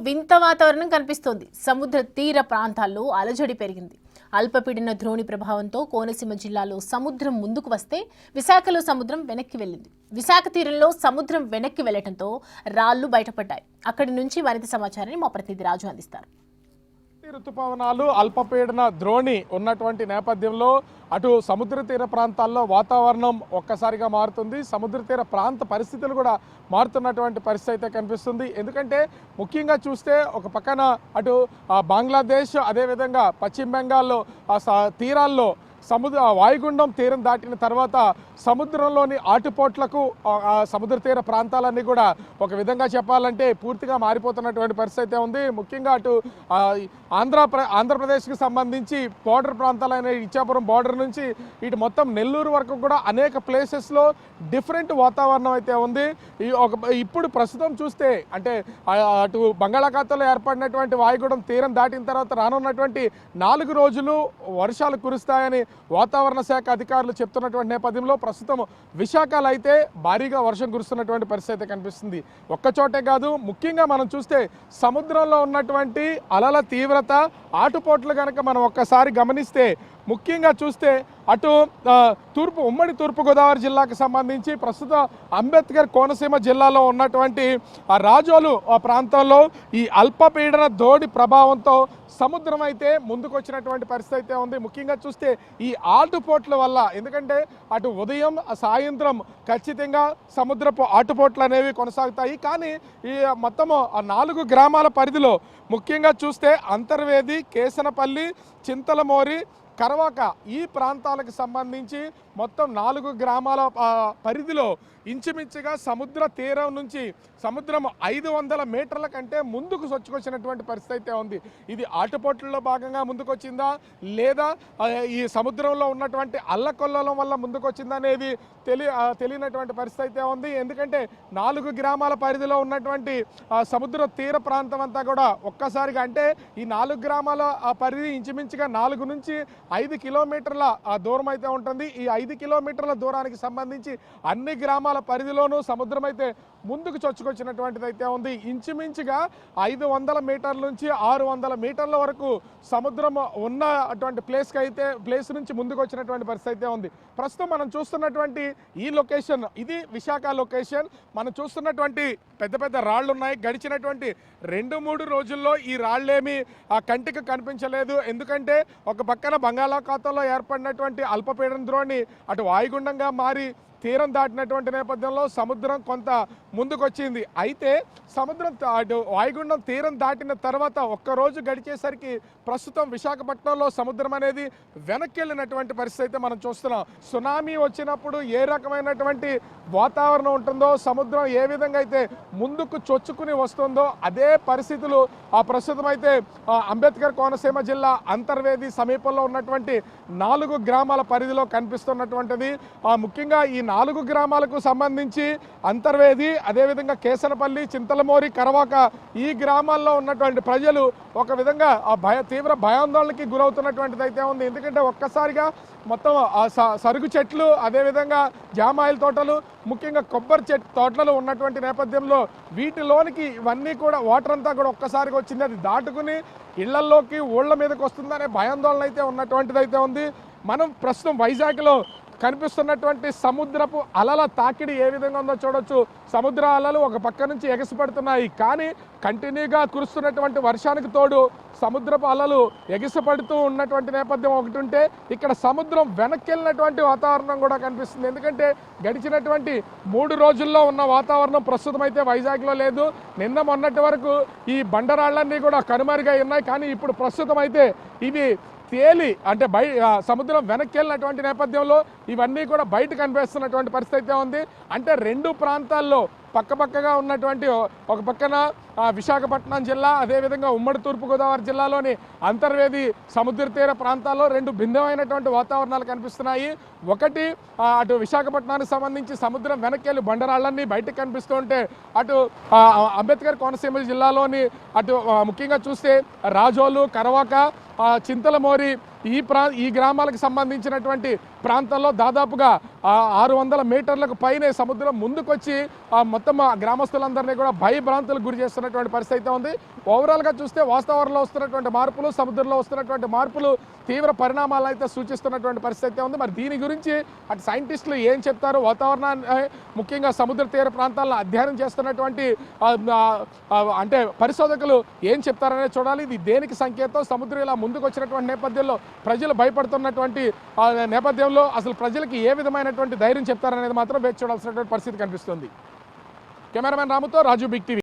వింత వాతావరణం కనిపిస్తోంది. సముద్ర తీర ప్రాంతాల్లో అలజడి పెరిగింది. అల్పపీడన ద్రోణి ప్రభావంతో కోనసీమ జిల్లాలో సముద్రం ముందుకు వస్తే విశాఖలో సముద్రం వెనక్కి వెళ్ళింది. విశాఖ తీరంలో సముద్రం వెనక్కి వెళ్లడంతో రాళ్లు బయటపడ్డాయి. అక్కడి నుంచి మరింత సమాచారాన్ని మా ప్రతినిధి రాజు అందిస్తారు. ఋతుపవనాలు అల్పపీడన ద్రోణి ఉన్నటువంటి నేపథ్యంలో అటు సముద్ర తీర ప్రాంతాల్లో వాతావరణం ఒక్కసారిగా మారుతుంది. సముద్ర తీర ప్రాంత పరిస్థితులు కూడా మారుతున్నటువంటి పరిస్థితి అయితే కనిపిస్తుంది. ఎందుకంటే ముఖ్యంగా చూస్తే ఒక పక్కన అటు బంగ్లాదేశ్, అదేవిధంగా పశ్చిమ బెంగాల్లో తీరాల్లో వాయుగుండం తీరం దాటిన తర్వాత సముద్రంలోని ఆటుపోట్లకు సముద్ర తీర ప్రాంతాలన్నీ కూడా ఒక విధంగా చెప్పాలంటే పూర్తిగా మారిపోతున్నటువంటి పరిస్థితి అయితే ఉంది. ముఖ్యంగా అటు ఆంధ్రప్రదేశ్కి సంబంధించి బోర్డర్ ప్రాంతాలైన ఇచ్చాపురం బోర్డర్ నుంచి ఇటు మొత్తం నెల్లూరు వరకు కూడా అనేక ప్లేసెస్లో డిఫరెంట్ వాతావరణం అయితే ఉంది. ఇప్పుడు ప్రస్తుతం చూస్తే అంటే అటు బంగాళాఖాతంలో ఏర్పడినటువంటి వాయుగుండం తీరం దాటిన తర్వాత రానున్నటువంటి 4 రోజులు వర్షాలు కురుస్తాయని వాతావరణ శాఖ అధికారులు చెప్తున్నటువంటి నేపథ్యంలో ప్రస్తుతం విశాఖలో అయితే భారీగా వర్షం కురుస్తున్నటువంటి పరిస్థితి కనిపిస్తుంది. ఒక్కచోటే కాదు, ముఖ్యంగా మనం చూస్తే సముద్రంలో ఉన్నటువంటి అలల తీవ్రత, ఆటుపోట్లు కనుక మనం ఒక్కసారి గమనిస్తే ముఖ్యంగా చూస్తే అటు ఉమ్మడి తూర్పుగోదావరి జిల్లాకు సంబంధించి ప్రస్తుతం అంబేద్కర్ కోనసీమ జిల్లాలో ఉన్నటువంటి రాజోలు ప్రాంతంలో ఈ అల్పపీడన ద్రోణి ప్రభావంతో సముద్రం అయితే ముందుకు వచ్చినటువంటి పరిస్థితి అయితే ఉంది. ముఖ్యంగా చూస్తే ఈ ఆటుపోట్ల వల్ల, ఎందుకంటే అటు ఉదయం సాయంత్రం ఖచ్చితంగా సముద్రపు ఆటుపోట్లు అనేవి కొనసాగుతాయి. కానీ ఈ మొత్తము 4 గ్రామాల పరిధిలో ముఖ్యంగా చూస్తే అంతర్వేది, కేసనపల్లి, చింతలమోరి, కరవాక ఈ ప్రాంతాలకు సంబంధించి మొత్తం 4 గ్రామాల పరిధిలో ఇంచుమించుగా సముద్ర తీరం నుంచి సముద్రం 500 మీటర్ల కంటే ముందుకు సొచ్చుకొచ్చినటువంటి పరిస్థితి అయితే ఉంది. ఇది ఆటుపోట్లలో భాగంగా ముందుకొచ్చిందా లేదా ఈ సముద్రంలో ఉన్నటువంటి అల్లకొల్లలం వల్ల ముందుకొచ్చిందా అనేది తెలియనటువంటి పరిస్థితి అయితే ఉంది. ఎందుకంటే 4 గ్రామాల పరిధిలో ఉన్నటువంటి సముద్ర తీర ప్రాంతం అంతా కూడా ఒక్కసారిగా, అంటే ఈ 4 గ్రామాల పరిధి ఇంచుమించుగా 4 నుంచి 5 కిలోమీటర్ల దూరం అయితే ఉంటుంది. ఈ 5 కిలోమీటర్ల దూరానికి సంబంధించి అన్ని గ్రామాల పరిధిలోనూ సముద్రం అయితే ముందుకు చొచ్చుకొచ్చినటువంటిది అయితే ఉంది. ఇంచుమించుగా 500 మీటర్ల నుంచి 600 మీటర్ల వరకు సముద్రం ఉన్న అటువంటి ప్లేస్ నుంచి ముందుకు వచ్చినటువంటి పరిస్థితి అయితే ఉంది. ప్రస్తుతం మనం చూస్తున్నటువంటి ఈ లొకేషన్, ఇది విశాఖ లొకేషన్. మనం చూస్తున్నటువంటి పెద్ద పెద్ద రాళ్ళు ఉన్నాయి. గడిచినటువంటి 2-3 రోజుల్లో ఈ రాళ్ళేమి కంటికి కనిపించలేదు. ఎందుకంటే ఒక పక్కన బంగాళాఖాతంలో ఏర్పడినటువంటి అల్పపీడన ద్రోణి అటు వాయుగుండంగా మారి తీరం దాటినటువంటి నేపథ్యంలో సముద్రం కొంత ముందుకొచ్చింది. అయితే సముద్రం అటు వాయుగుండం తీరం దాటిన తర్వాత ఒక్కరోజు గడిచేసరికి ప్రస్తుతం విశాఖపట్నంలో సముద్రం అనేది వెనక్కి వెళ్ళినటువంటి పరిస్థితి అయితే మనం చూస్తున్నాం. సునామీ వచ్చినప్పుడు ఏ రకమైనటువంటి వాతావరణం ఉంటుందో, సముద్రం ఏ విధంగా అయితే ముందుకు చొచ్చుకుని వస్తుందో అదే పరిస్థితులు ప్రస్తుతం అయితే అంబేద్కర్ కోనసీమ జిల్లా అంతర్వేది సమీపంలో ఉన్నటువంటి 4 గ్రామాల పరిధిలో కనిపిస్తున్నటువంటిది. ముఖ్యంగా ఈ 4 గ్రామాలకు సంబంధించి అంతర్వేది, అదేవిధంగా కేసనపల్లి, చింతలమోరి, కరవాక ఈ గ్రామాల్లో ఉన్నటువంటి ప్రజలు ఒక విధంగా తీవ్ర భయాందోళనకి గురవుతున్నటువంటిది అయితే ఉంది. ఎందుకంటే ఒక్కసారిగా మొత్తం సరుగు చెట్లు, అదేవిధంగా జామాయిల తోటలు, ముఖ్యంగా కొబ్బరి తోటలు ఉన్నటువంటి నేపథ్యంలో వీటిలోనికి ఇవన్నీ కూడా వాటర్ అంతా కూడా ఒక్కసారిగా వచ్చింది. అది దాటుకుని ఇళ్లలోకి ఊళ్ళ మీదకి వస్తుందనే భయాందోళన అయితే ఉన్నటువంటిది అయితే ఉంది. మనం ప్రస్తుతం వైజాగ్లో కనిపిస్తున్నటువంటి సముద్రపు అలల తాకిడి ఏ విధంగా ఉందో చూడొచ్చు. సముద్ర అలలు ఒక పక్క నుంచి ఎగసిపడుతున్నాయి. కానీ కంటిన్యూగా కురుస్తున్నటువంటి వర్షానికి తోడు సముద్రపు అలలు ఎగిసిపడుతూ ఉన్నటువంటి నేపథ్యం ఒకటి ఉంటే, ఇక్కడ సముద్రం వెనక్కి వెళ్ళినటువంటి వాతావరణం కూడా కనిపిస్తుంది. ఎందుకంటే గడిచినటువంటి 3 రోజుల్లో ఉన్న వాతావరణం ప్రస్తుతం అయితే వైజాగ్లో లేదు. నిన్న మొన్నటి వరకు ఈ బండరాళ్ళన్నీ కూడా కనుమరుగై ఉన్నాయి. కానీ ఇప్పుడు ప్రస్తుతం అయితే ఇవి తేలి, అంటే సముద్రం వెనక్కి వెళ్ళినటువంటి నేపథ్యంలో ఇవన్నీ కూడా బయట కనిపిస్తున్నటువంటి పరిస్థితి ఉంది. అంటే 2 ప్రాంతాల్లో పక్కపక్కగా ఉన్నటువంటి ఒక పక్కన విశాఖపట్నం జిల్లా, అదేవిధంగా ఉమ్మడి తూర్పుగోదావరి జిల్లాలోని అంతర్వేది సముద్ర తీర ప్రాంతాల్లో 2 భిన్నమైనటువంటి వాతావరణాలు కనిపిస్తున్నాయి. ఒకటి అటు విశాఖపట్నానికి సంబంధించి సముద్రం వెనక్కి బండరాళ్ళన్నీ బయటకు కనిపిస్తూ ఉంటే, అటు అంబేద్కర్ కోనసీమ జిల్లాలోని అటు ముఖ్యంగా చూస్తే రాజోలు, కరవాక, చింతలమోరి ఈ గ్రామాలకు సంబంధించినటువంటి ప్రాంతాల్లో దాదాపుగా 600 మీటర్లకు పైనే సముద్రం ముందుకొచ్చి మొత్తం గ్రామస్తులందరినీ కూడా భయభ్రాంతులకు గురి చేస్తున్నటువంటి పరిస్థితి అయితే ఉంది. ఓవరాల్గా చూస్తే వాతావరణంలో వస్తున్నటువంటి మార్పులు, సముద్రంలో వస్తున్నటువంటి మార్పులు తీవ్ర పరిణామాలను అయితే సూచిస్తున్నటువంటి పరిస్థితి అయితే ఉంది. మరి దీని గురించి అటు సైంటిస్టులు ఏం చెప్తారు, వాతావరణాన్ని ముఖ్యంగా సముద్ర తీర ప్రాంతాలను అధ్యయనం చేస్తున్నటువంటి అంటే పరిశోధకులు ఏం చెప్తారనేది చూడాలి. ఇది దేనికి సంకేతం? సముద్రం ఇలా ముందుకు వచ్చినటువంటి నేపథ్యంలో ప్రజలు భయపడుతున్నటువంటి నేపథ్యంలో అసలు ప్రజలకి ఏ విధమైనటువంటి ధైర్యం చెప్తారనేది మాత్రం వేచి చూడాల్సినటువంటి పరిస్థితి కనిపిస్తుంది. కెమెరామెన్ రాముతో రాజు, బిగ్ టీవీ.